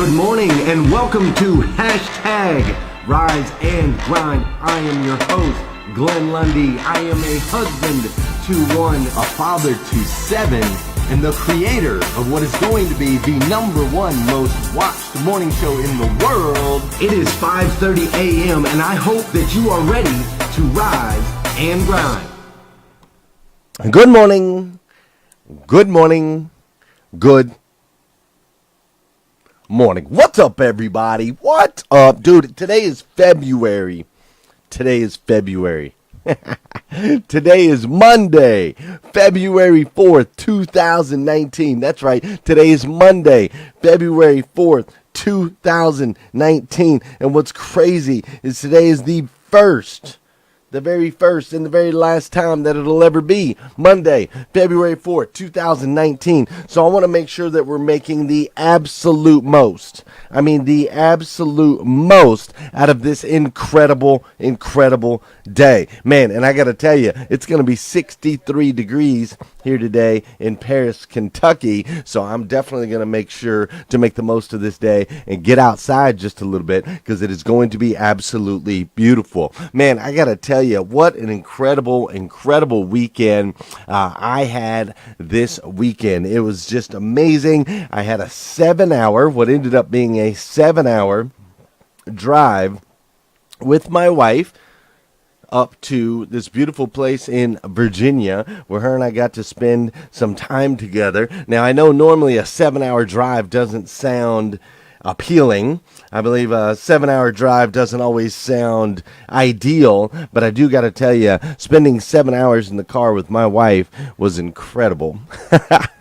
Good morning and welcome to hashtag Rise and Grind. I am your host, Glenn Lundy. I am a husband to one, a father to seven, and the creator of what is going to be the number one most watched morning show in the world. It is 5:30 a.m. and I hope that you are ready to rise and grind. Good morning. Good morning. Good morning. What's up, everybody? What's up? Dude, today is February. Today is Monday, February 4th, 2019. That's right. Today is Monday, February 4th, 2019. And what's crazy is today is the very first and the very last time that it'll ever be Monday, February 4th, 2019. So I want to make sure that we're making the absolute most. I mean, the absolute most out of this incredible day. Man, and I got to tell you, it's going to be 63 degrees here today in Paris, Kentucky. So I'm definitely going to make sure to make the most of this day and get outside just a little bit because it is going to be absolutely beautiful. Man, I got to tell you, what an incredible weekend I had this weekend. It was just amazing. I had what ended up being a 7-hour drive with my wife up to this beautiful place in Virginia where her and I got to spend some time together. Now, I know normally a 7-hour drive doesn't sound appealing. I believe a 7-hour drive doesn't always sound ideal, but I do got to tell you, spending 7 hours in the car with my wife was incredible.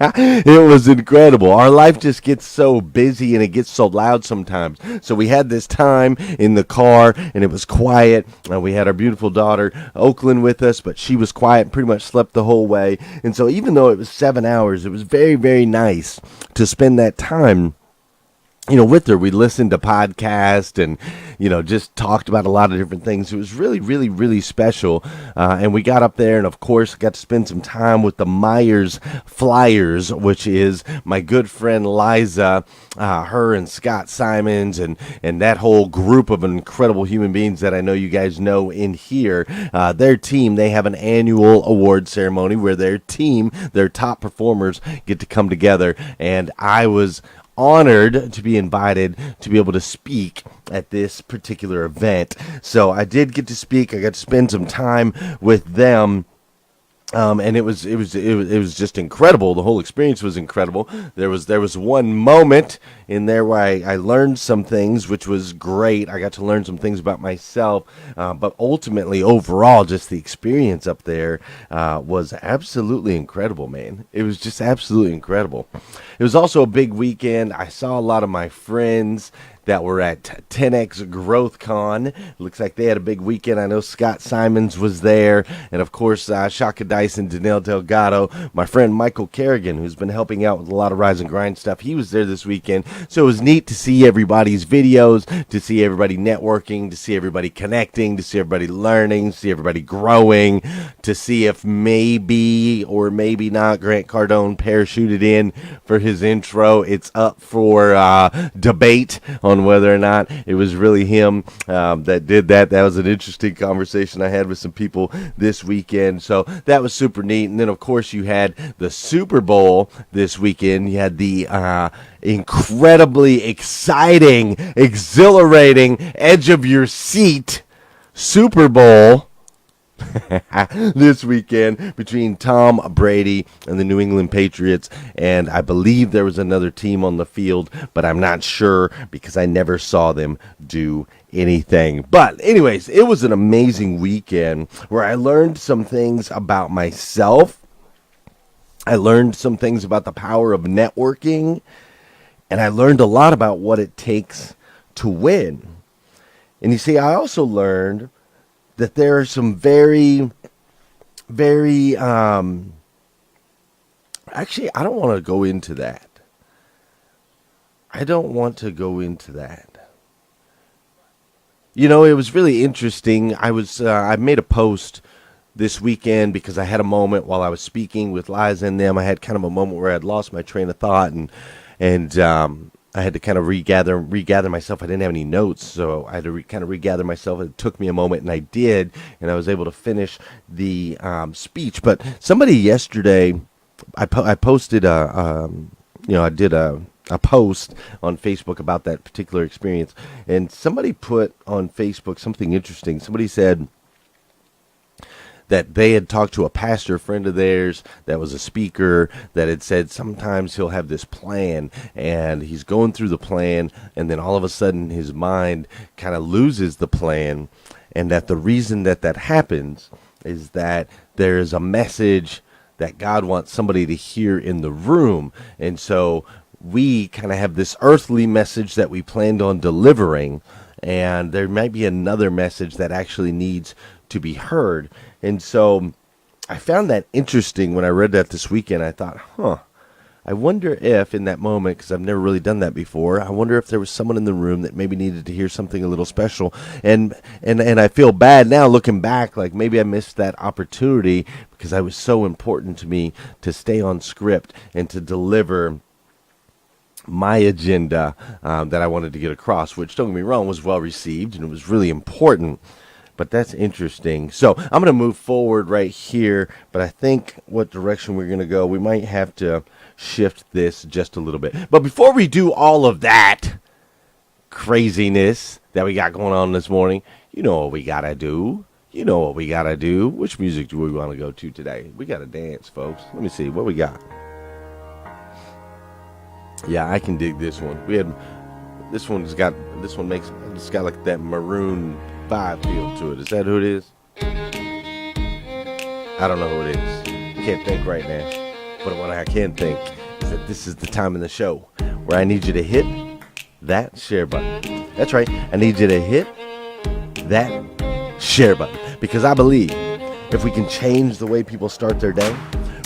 It was incredible. Our life just gets so busy and it gets so loud sometimes. So we had this time in the car and it was quiet. We had our beautiful daughter, Oakland, with us, but she was quiet and pretty much slept the whole way. And so even though it was 7 hours, it was very, very nice to spend that time with her. We listened to podcasts and, just talked about a lot of different things. It was really, really, really special. And we got up there and, of course, got to spend some time with the Myers Flyers, which is my good friend Liza, her and Scott Simons and that whole group of incredible human beings that I know you guys know in here. Their team, they have an annual award ceremony where their team, their top performers, get to come together. And I was honored to be invited to be able to speak at this particular event. So I did get to speak. I got to spend some time with them. And it was just incredible. The whole experience was incredible. There was one moment in there where I learned some things, which was great. I got to learn some things about myself, but ultimately, overall, just the experience up there was absolutely incredible, man. It was just absolutely incredible. It was also a big weekend. I saw a lot of my friends that were at 10X Growth Con. Looks like they had a big weekend. I know Scott Simons was there. And, of course, Shaka Dyson, Danelle Delgado, my friend Michael Kerrigan, who's been helping out with a lot of Rise and Grind stuff. He was there this weekend. So it was neat to see everybody's videos, to see everybody networking, to see everybody connecting, to see everybody learning, to see everybody growing, to see if maybe or maybe not Grant Cardone parachuted in for his intro. It's up for debate on whether or not it was really him that did that. That was an interesting conversation I had with some people this weekend. So that was super neat. And then, of course, you had the Super Bowl this weekend. You had the incredibly exciting, exhilarating, edge of your seat Super Bowl this weekend between Tom Brady and the New England Patriots, and I believe there was another team on the field, but I'm not sure because I never saw them do anything. But anyways, it was an amazing weekend where I learned some things about myself. I learned some things about the power of networking, and I learned a lot about what it takes to win. And you see, I also learned that there are some very, very, actually, I don't want to go into that. It was really interesting. I made a post this weekend because I had a moment while I was speaking with Liza and them. I had kind of a moment where I had lost my train of thought and I had to kind of regather myself. I didn't have any notes, so I had to kind of regather myself. It took me a moment, and I did, and I was able to finish the speech. But somebody yesterday, I posted I did a post on Facebook about that particular experience, and somebody put on Facebook something interesting. Somebody said that they had talked to a pastor friend of theirs that was a speaker that had said sometimes he'll have this plan and he's going through the plan and then all of a sudden his mind kind of loses the plan, and that the reason that happens is that there is a message that God wants somebody to hear in the room. And so we kind of have this earthly message that we planned on delivering, and there might be another message that actually needs to be heard. And so I found that interesting when I read that this weekend. I thought, I wonder if in that moment, because I've never really done that before, I wonder if there was someone in the room that maybe needed to hear something a little special. And I feel bad now looking back, like maybe I missed that opportunity because I was so important to me to stay on script and to deliver my agenda that I wanted to get across, which, don't get me wrong, was well received and it was really important. But that's interesting. So I'm going to move forward right here, but I think what direction we're going to go, we might have to shift this just a little bit. But before we do all of that craziness that we got going on this morning, you know what we got to do. You know what we got to do. Which music do we want to go to today? We got to dance, folks. Let me see what we got. Yeah, I can dig this one. It's got like that maroon 5 feel to it. Is that who it is? I don't know who it is. Can't think right now. But what I can think is that this is the time in the show where I need you to hit that share button. That's right. I need you to hit that share button, because I believe if we can change the way people start their day,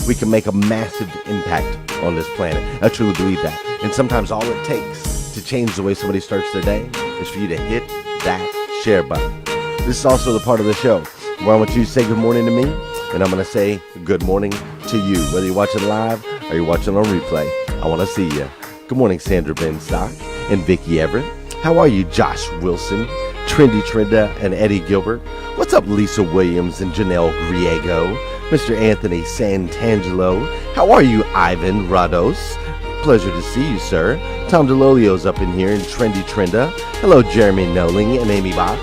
we can make a massive impact on this planet. I truly believe that. And sometimes all it takes to change the way somebody starts their day is for you to hit that share button. This is also the part of the show where I want you to say good morning to me, and I'm going to say good morning to you, whether you're watching live or you're watching on replay. I want to see you. Good morning, Sandra Benstock and Vicki Everett. How are you, Josh Wilson, Trendy Trenda, and Eddie Gilbert? What's up, Lisa Williams and Janelle Griego, Mr. Anthony Santangelo? How are you, Ivan Rados? Pleasure to see you, sir. Tom DeLolio's up in here and Trendy Trenda. Hello, Jeremy Noling and Amy Bach.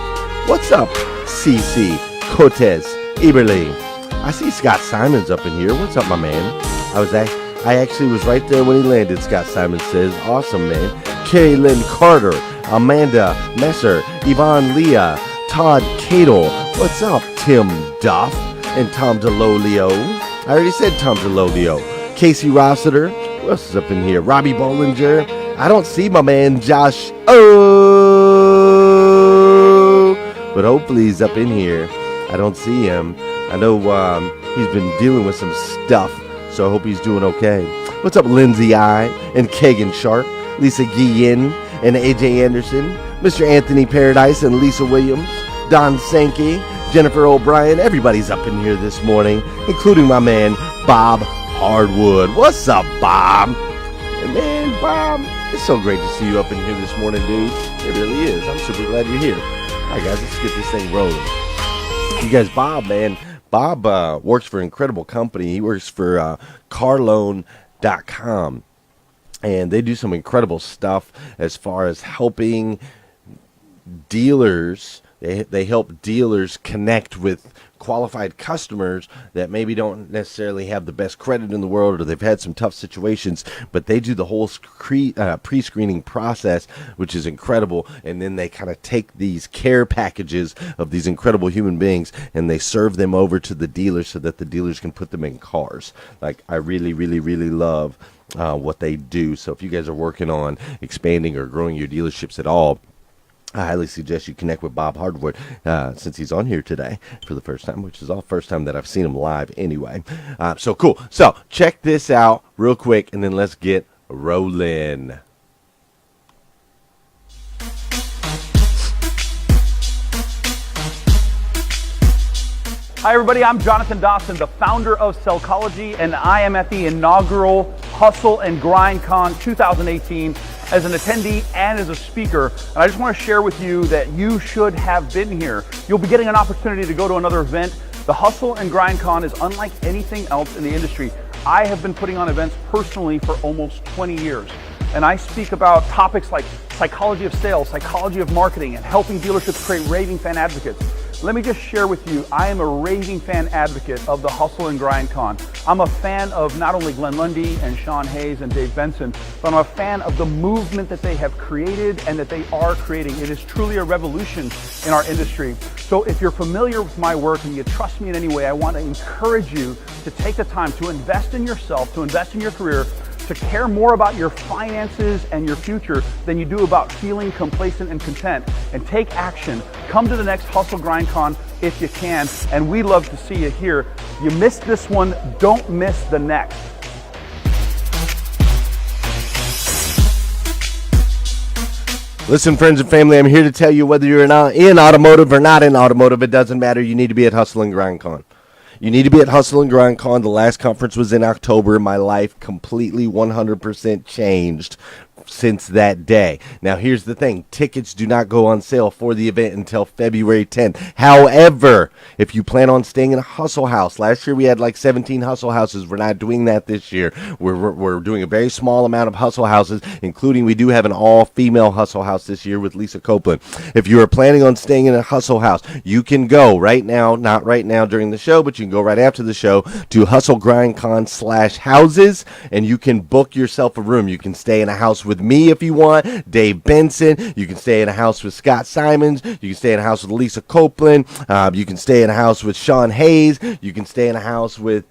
What's up, CC, Cortez, Eberly? I see Scott Simons up in here. What's up, my man? I actually was right there when he landed, Scott Simons says. Awesome, man. Carrie Lynn Carter, Amanda Messer, Yvonne Leah, Todd Cadle. What's up, Tim Duff and Tom DeLolio? I already said Tom DeLolio. Casey Rossiter. Who else is up in here? Robbie Bollinger. I don't see my man Josh. But hopefully he's up in here. I don't see him. I know he's been dealing with some stuff, so I hope he's doing okay. What's up, Lindsay I and Kagan Sharp, Lisa Guillen and AJ Anderson, Mr. Anthony Paradise and Lisa Williams, Don Sankey, Jennifer O'Brien. Everybody's up in here this morning, including my man Bob Hardwood. What's up, Bob? And man, Bob, it's so great to see you up in here this morning, dude. It really is. I'm super glad you're here. All right, guys, let's get this thing rolling. You guys, Bob, man. Bob works for an incredible company. He works for carloan.com. And they do some incredible stuff as far as helping dealers. They help dealers connect with qualified customers that maybe don't necessarily have the best credit in the world, or they've had some tough situations, but they do the whole pre-screening process, which is incredible. And then they kind of take these care packages of these incredible human beings and they serve them over to the dealers so that the dealers can put them in cars. Like, I really, really, really love what they do. So if you guys are working on expanding or growing your dealerships at all, I highly suggest you connect with Bob Hardwood since he's on here today for the first time, which is the first time that I've seen him live anyway. So cool. So check this out real quick, and then let's get rolling. Hi everybody, I'm Jonathan Dawson, the founder of Cellcology, and I am at the inaugural Hustle and Grind Con 2018 as an attendee and as a speaker. And I just want to share with you that you should have been here. You'll be getting an opportunity to go to another event. The Hustle and Grind Con is unlike anything else in the industry. I have been putting on events personally for almost 20 years. And I speak about topics like psychology of sales, psychology of marketing, and helping dealerships create raving fan advocates. Let me just share with you, I am a raving fan advocate of the Hustle and Grind Con. I'm a fan of not only Glenn Lundy and Sean Hayes and Dave Benson, but I'm a fan of the movement that they have created and that they are creating. It is truly a revolution in our industry. So if you're familiar with my work and you trust me in any way, I want to encourage you to take the time to invest in yourself, to invest in your career, to care more about your finances and your future than you do about feeling complacent and content, and take action. Come to the next Hustle Grind Con if you can, and we love to see you here. You missed this one, don't miss the next. Listen, friends and family, I'm here to tell you whether you're not in automotive or not in automotive, it doesn't matter. You need to be at Hustle and Grind Con. You need to be at Hustle and Grind Con. The last conference was in October. My life completely 100% changed since that day. Now, here's the thing. Tickets do not go on sale for the event until February 10th. However, if you plan on staying in a hustle house, last year we had like 17 hustle houses. We're not doing that this year. We're doing a very small amount of hustle houses, including we do have an all-female hustle house this year with Lisa Copeland. If you are planning on staying in a hustle house, you can go right now, not right now during the show, but you can go right after the show to hustlegrindcon/houses, and you can book yourself a room. You can stay in a house with me if you want, Dave Benson. You can stay in a house with Scott Simons. You can stay in a house with Lisa Copeland. You can stay in a house with Sean Hayes. You can stay in a house with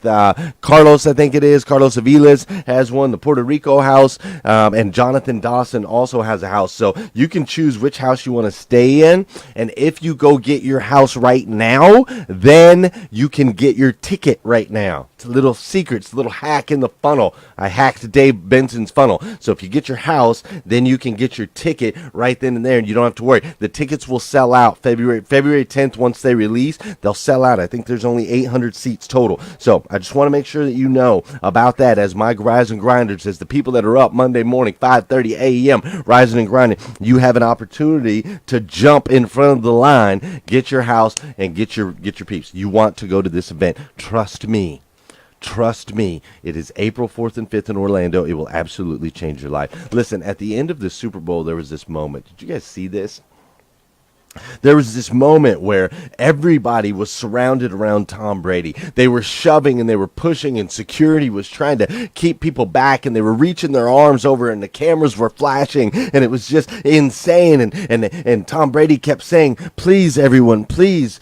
Carlos, I think it is. Carlos Aviles has one, the Puerto Rico house, and Jonathan Dawson also has a house. So you can choose which house you want to stay in, and if you go get your house right now, then you can get your ticket right now. It's a little secret. It's a little hack in the funnel. I hacked Dave Benson's funnel. So if you get your house, then you can get your ticket right then and there, and you don't have to worry. The tickets will sell out February 10th. Once they release, they'll sell out. I think there's only 800 seats total. So I just want to make sure that you know about that as my Rise and Grinders, as the people that are up Monday morning, 5:30 a.m., rising and grinding. You have an opportunity to jump in front of the line, get your house, and get your peeps. You want to go to this event. Trust me. Trust me, it is April 4th and 5th in Orlando. It will absolutely change your life. Listen, at the end of the Super Bowl, there was this moment. Did you guys see this? There was this moment where everybody was surrounded around Tom Brady. They were shoving and they were pushing, and security was trying to keep people back, and they were reaching their arms over, and the cameras were flashing, and it was just insane. And Tom Brady kept saying, "Please, everyone, please,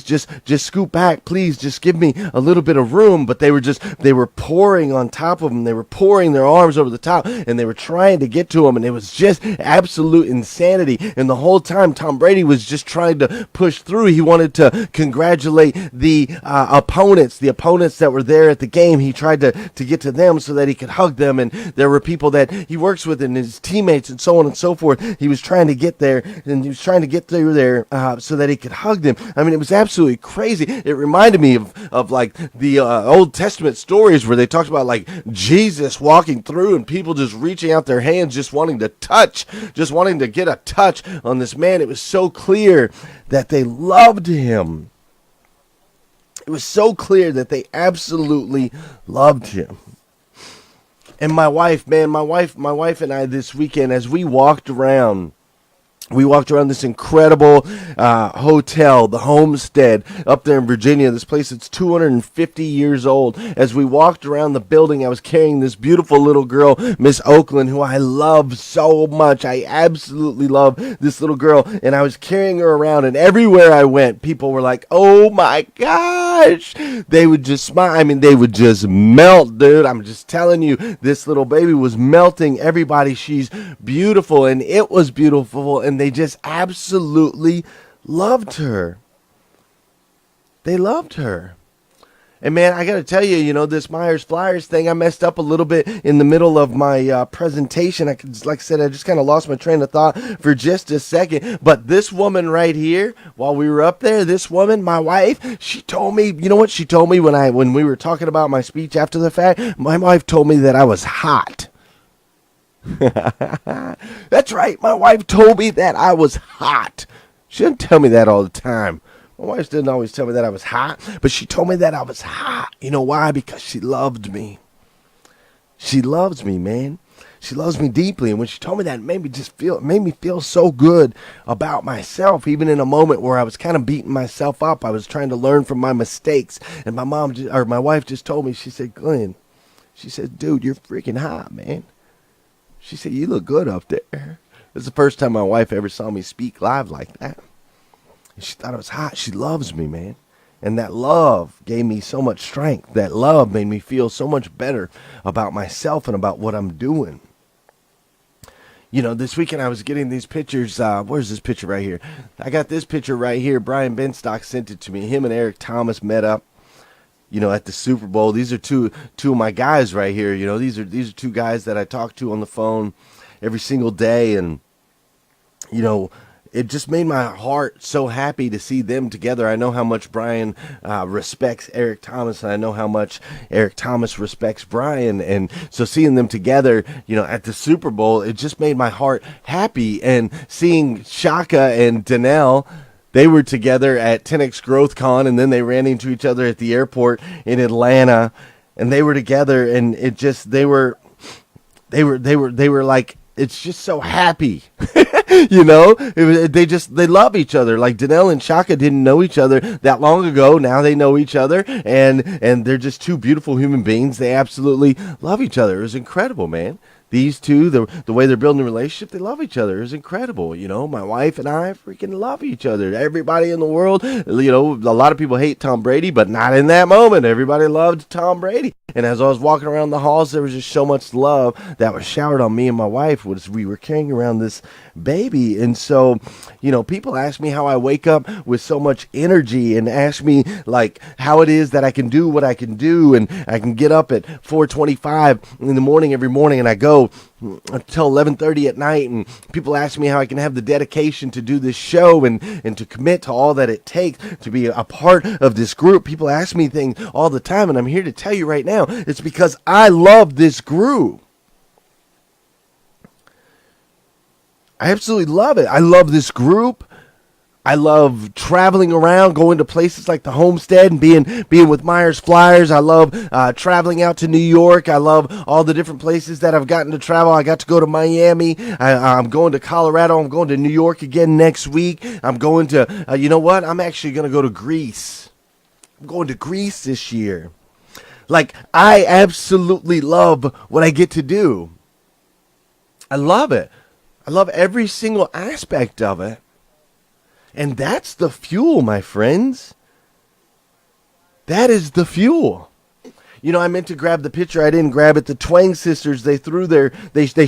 just scoot back. Please, just give me a little bit of room." But they were pouring on top of him. They were pouring their arms over the top, and they were trying to get to him, and it was just absolute insanity. And the whole time, Tom Brady was just trying to push through. He wanted to congratulate the opponents that were there at the game. He tried to get to them so that he could hug them, and there were people that he works with and his teammates and so on and so forth. He was trying to get there, and he was trying to get through there so that he could hug them. I mean, it was absolutely crazy. It reminded me of like the Old Testament stories where they talked about like Jesus walking through and people just reaching out their hands, just wanting to get a touch on this man. It was so clear that they loved him. It was so clear that they absolutely loved him. And my wife and I this weekend, as we walked around this incredible hotel, the Homestead, up there in Virginia. This place that's 250 years old. As we walked around the building, I was carrying this beautiful little girl, Miss Oakland, who I love so much. I absolutely love this little girl. And I was carrying her around, and everywhere I went, people were like, "Oh my gosh." They would just smile. I mean, they would just melt, dude. I'm just telling you, this little baby was melting everybody. She's beautiful, and it was beautiful, and they just absolutely loved her. They loved her. And man, I got to tell you, this Myers Flyers thing, I messed up a little bit in the middle of my presentation. Like I said, I just kind of lost my train of thought for just a second. But this woman right here, while we were up there, this woman, my wife, she told me, you know what she told me when we were talking about my speech after the fact? My wife told me that I was hot. That's right. My wife told me that I was hot. She didn't tell me that all the time. My wife didn't always tell me that I was hot, but she told me that I was hot. You know why? Because she loved me. She loves me, man. She loves me deeply. And when she told me that, it made me feel so good about myself, even in a moment where I was kind of beating myself up. I was trying to learn from my mistakes. And my wife just told me, she said, Glenn, she said, dude, you're freaking hot, man. She said, you look good up there. This is the first time my wife ever saw me speak live like that. And she thought I was hot. She loves me, man. And that love gave me so much strength. That love made me feel so much better about myself and about what I'm doing. You know, this weekend I was getting these pictures. Where's this picture right here? I got this picture right here. Brian Benstock sent it to me. Him and Eric Thomas met up, you know, at the Super Bowl. These are two of my guys right here. You know, these are two guys that I talk to on the phone every single day. And, you know, it just made my heart so happy to see them together. I know how much Brian respects Eric Thomas, and I know how much Eric Thomas respects Brian. And so seeing them together, you know, at the Super Bowl, it just made my heart happy. And seeing Shaka and Danelle, they were together at 10X Growth Con, and then they ran into each other at the airport in Atlanta, and they were together, and it just they were like, it's just so happy. You know, they love each other. Like Danelle and Shaka didn't know each other that long ago. Now they know each other, and they're just two beautiful human beings. They absolutely love each other. It was incredible, man. These two, the way they're building a relationship, they love each other. It's incredible. You know, my wife and I freaking love each other. Everybody in the world, you know, a lot of people hate Tom Brady, but not in that moment. Everybody loved Tom Brady. And as I was walking around the halls, there was just so much love that was showered on me and my wife as we were carrying around this baby. And so, you know, people ask me how I wake up with so much energy, and ask me like how it is that I can do what I can do. And I can get up at 4:25 in the morning every morning, and I go until 11:30 at night, and people ask me how I can have the dedication to do this show and to commit to all that it takes to be a part of this group. People ask me things all the time, and I'm here to tell you right now, it's because I love this group. I absolutely love it. I love this group. I love traveling around, going to places like the Homestead and being with Myers Flyers. I love traveling out to New York. I love all the different places that I've gotten to travel. I got to go to Miami. I'm going to Colorado. I'm going to New York again next week. I'm going to, you know what? I'm actually going to go to Greece. I'm going to Greece this year. Like, I absolutely love what I get to do. I love it. I love every single aspect of it. And that's the fuel, my friends. That is the fuel. You know, I meant to grab the picture. I didn't grab it. The Twang sisters, they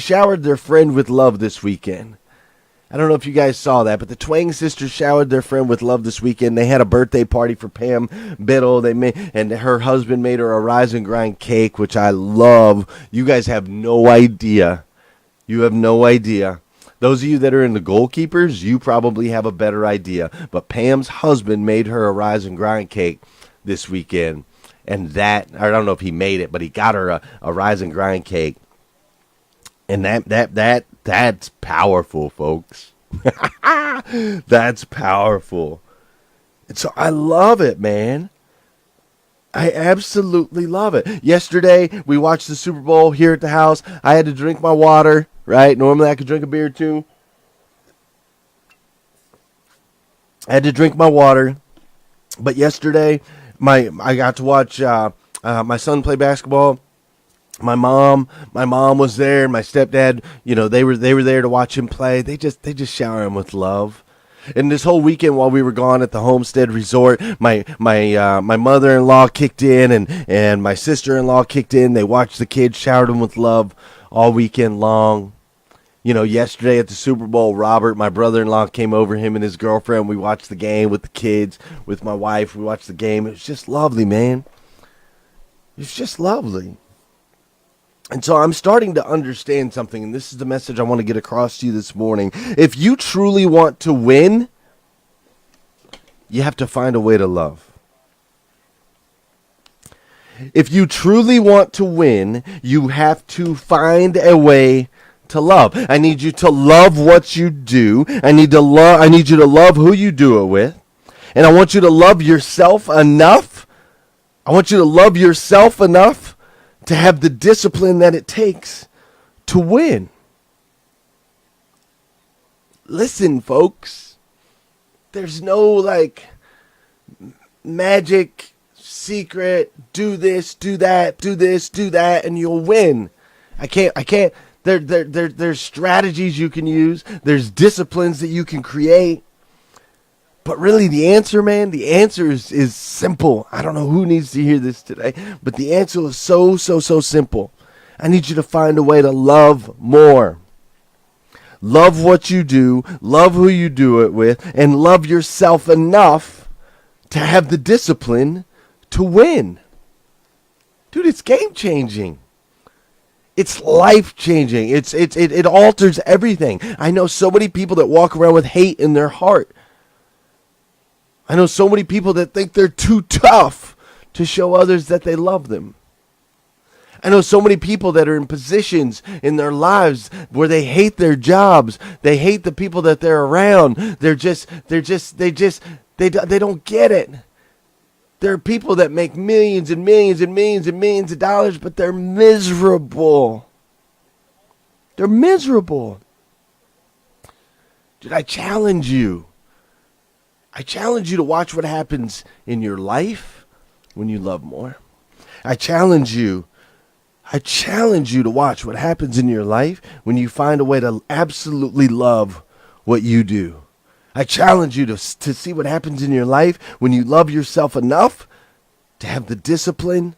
showered their friend with love this weekend. I don't know if you guys saw that, but the Twang sisters showered their friend with love this weekend. They had a birthday party for Pam Biddle. And her husband made her a Rise and Grind cake, which I love. You guys have no idea. You have no idea. Those of you that are in the goalkeepers, you probably have a better idea. But Pam's husband made her a Rise and Grind cake this weekend. And that, I don't know if he made it, but he got her a Rise and Grind cake. And that's powerful, folks. That's powerful. And so I love it, man. I absolutely love it. Yesterday, we watched the Super Bowl here at the house. I had to drink my water. Right? Normally I could drink a beer too. I had to drink my water. But yesterday, I got to watch my son play basketball. My mom was there. My stepdad, you know, they were there to watch him play. They just shower him with love. And this whole weekend while we were gone at the Homestead Resort, my mother-in-law kicked in and my sister-in-law kicked in. They watched the kids, showered them with love all weekend long. You know, yesterday at the Super Bowl, Robert, my brother-in-law, came over, him and his girlfriend. We watched the game with the kids, with my wife. We watched the game. It was just lovely, man. It's just lovely. And so I'm starting to understand something, and this is the message I want to get across to you this morning. If you truly want to win, you have to find a way to love. If you truly want to win, you have to find a way to love. I need you to love what you do. I need you to love who you do it with. And I want you to love yourself enough. I want you to love yourself enough to have the discipline that it takes to win. Listen, folks. There's no magic secret, do this, do that, do this, do that, and you'll win. I can't. There's strategies you can use. There's disciplines that you can create. But really the answer, man, the answer is simple. I don't know who needs to hear this today, but the answer is so simple. I need you to find a way to love more. Love what you do, love who you do it with, and love yourself enough to have the discipline to win. Dude, it's game changing. It's life changing. It alters everything. I know so many people that walk around with hate in their heart. I know so many people that think they're too tough to show others that they love them. I know so many people that are in positions in their lives where they hate their jobs. They hate the people that they're around. They don't get it. There are people that make millions and millions and millions and millions of dollars, but they're miserable. They're miserable. Dude, I challenge you. I challenge you to watch what happens in your life when you love more. I challenge you to watch what happens in your life when you find a way to absolutely love what you do. I challenge you to see what happens in your life when you love yourself enough to have the discipline,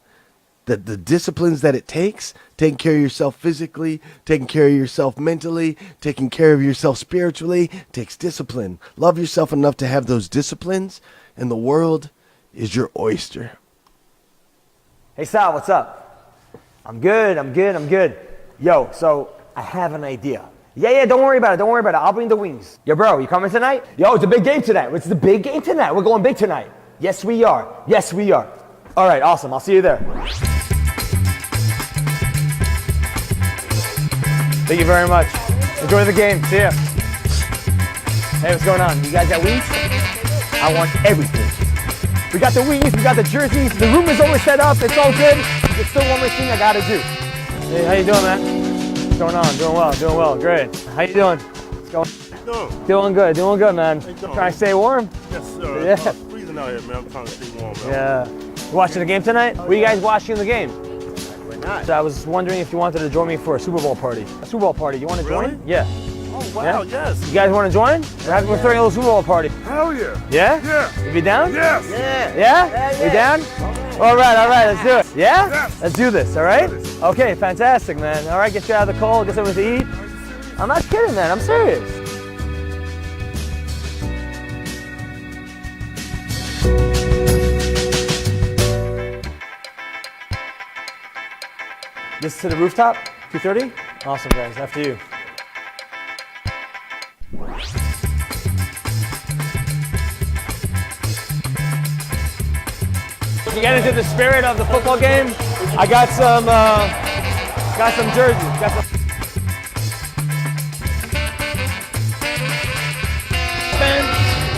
the disciplines that it takes, taking care of yourself physically, taking care of yourself mentally, taking care of yourself spiritually, takes discipline. Love yourself enough to have those disciplines, and the world is your oyster. Hey Sal, what's up? I'm good. Yo, so I have an idea. Yeah, don't worry about it. I'll bring the wings. Yo, bro, you coming tonight? Yo, it's a big game tonight. It's the big game tonight. We're going big tonight. Yes, we are. All right, awesome. I'll see you there. Thank you very much. Enjoy the game. See ya. Hey, what's going on? You guys got wings? I want everything. We got the wings, we got the jerseys, the room is always set up, it's all good. There's still one more thing I gotta do. Hey, how you doing, man? What's going on? Doing well, great. How you doing? What's going? Doing good, man. Trying to stay warm? Yes, sir. Yeah. It's freezing out here, man. I'm trying to stay warm, man. Yeah. You watching the game tonight? Were you guys watching the game? Why not? So I was wondering if you wanted to join me for a Super Bowl party. You want to join? Yeah. Oh, wow, yes. You guys want to join? We're throwing a little Super Bowl party. Hell yeah. Yeah? Yeah. You be down? Yes. Yeah? You down? All right, let's do it. Yeah? Yes. Let's do this, all right? Okay, fantastic, man. All right, get you out of the cold, get something to eat. I'm not kidding, man. I'm serious. This to the rooftop? 2:30? Awesome, guys. After you. To get into the spirit of the football game, I got some jerseys.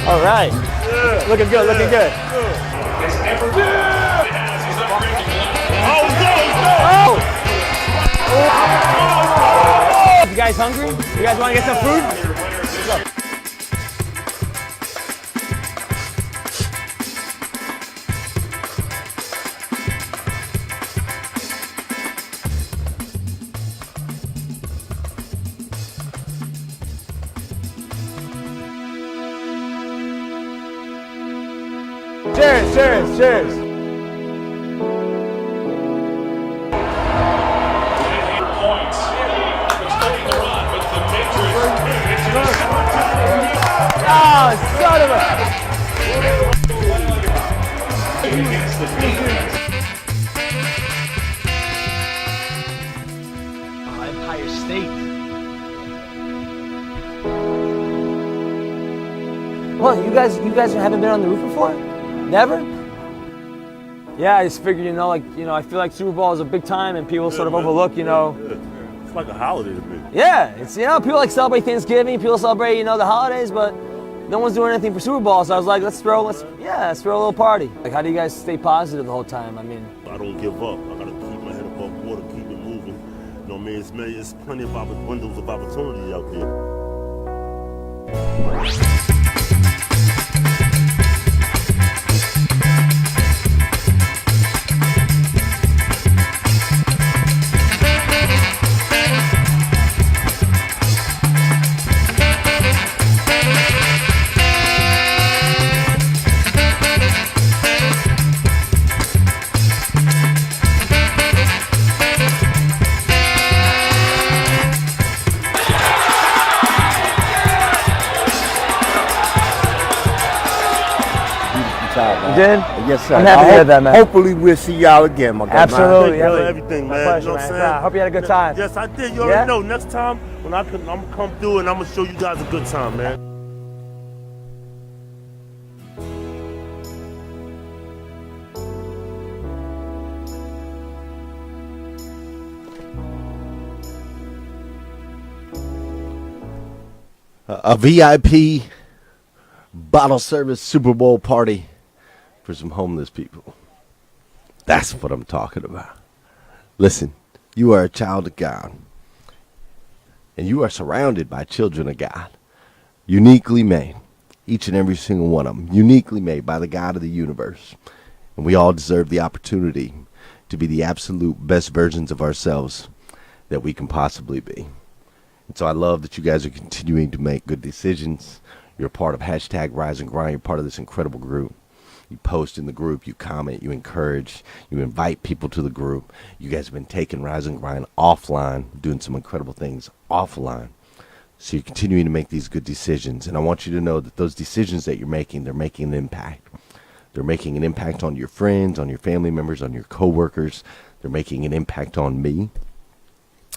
All right. Yeah. Looking good. Oh! You guys hungry? You guys want to get some food? Cheers. Oh, son of a... Empire State. Well, you guys haven't been on the roof before? Never? Yeah, I just figured, I feel like Super Bowl is a big time and people sort of overlook, like a holiday to me. Yeah, it's, people like celebrate Thanksgiving, people celebrate, the holidays, but no one's doing anything for Super Bowl, so I was like, let's throw a little party. Like, how do you guys stay positive the whole time? I mean, I don't give up. I gotta keep my head above water, keep it moving. You know what I mean? It's plenty of windows of opportunity out there. you did? Yes, sir. I'm happy to hear that, man. Hopefully we'll see y'all again, my guy. Absolutely. Thank you for everything, man. My pleasure, You know what I'm man. saying? I hope you had a good time. Yes, I did. You already know. Next time, when I'm gonna come through and I'm gonna show you guys a good time, man. A VIP bottle service Super Bowl party for some homeless people. That's what I'm talking about. Listen, you are a child of God, and you are surrounded by children of God, uniquely made, each and every single one of them, uniquely made by the God of the universe. And we all deserve the opportunity to be the absolute best versions of ourselves that we can possibly be. And so I love that you guys are continuing to make good decisions. You're a part of hashtag Rise and Grind. You're part of this incredible group. You post in the group, you comment, you encourage, you invite people to the group. You guys have been taking Rise and Grind offline, doing some incredible things offline. So you're continuing to make these good decisions. And I want you to know that those decisions that you're making, they're making an impact. They're making an impact on your friends, on your family members, on your coworkers. They're making an impact on me.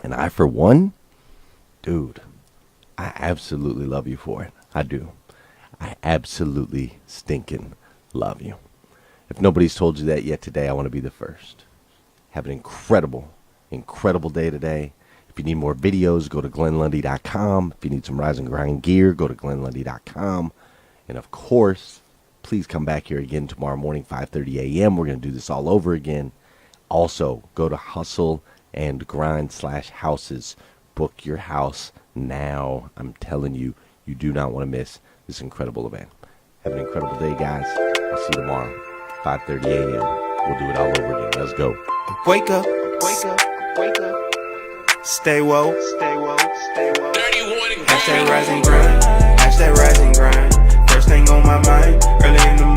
And I, for one, dude, I absolutely love you for it. I do. I absolutely stinking love you. If nobody's told you that yet today, I want to be the first. Have an incredible, incredible day today. If you need more videos, go to GlennLundy.com. If you need some Rise and Grind gear, go to GlennLundy.com. And of course, please come back here again tomorrow morning, 5:30 a.m. We're going to do this all over again. Also, go to Hustle and Grind/houses. Book your house now. I'm telling you, you do not want to miss this incredible event. Have an incredible day, guys. I'll see you tomorrow, 5:30 a.m. We'll do it all over again. Let's go. Wake up, wake up, wake up. Stay woke, stay woke, stay woke. Hashtag Rise and Grind, hashtag Rise and Grind. First thing on my mind, early in the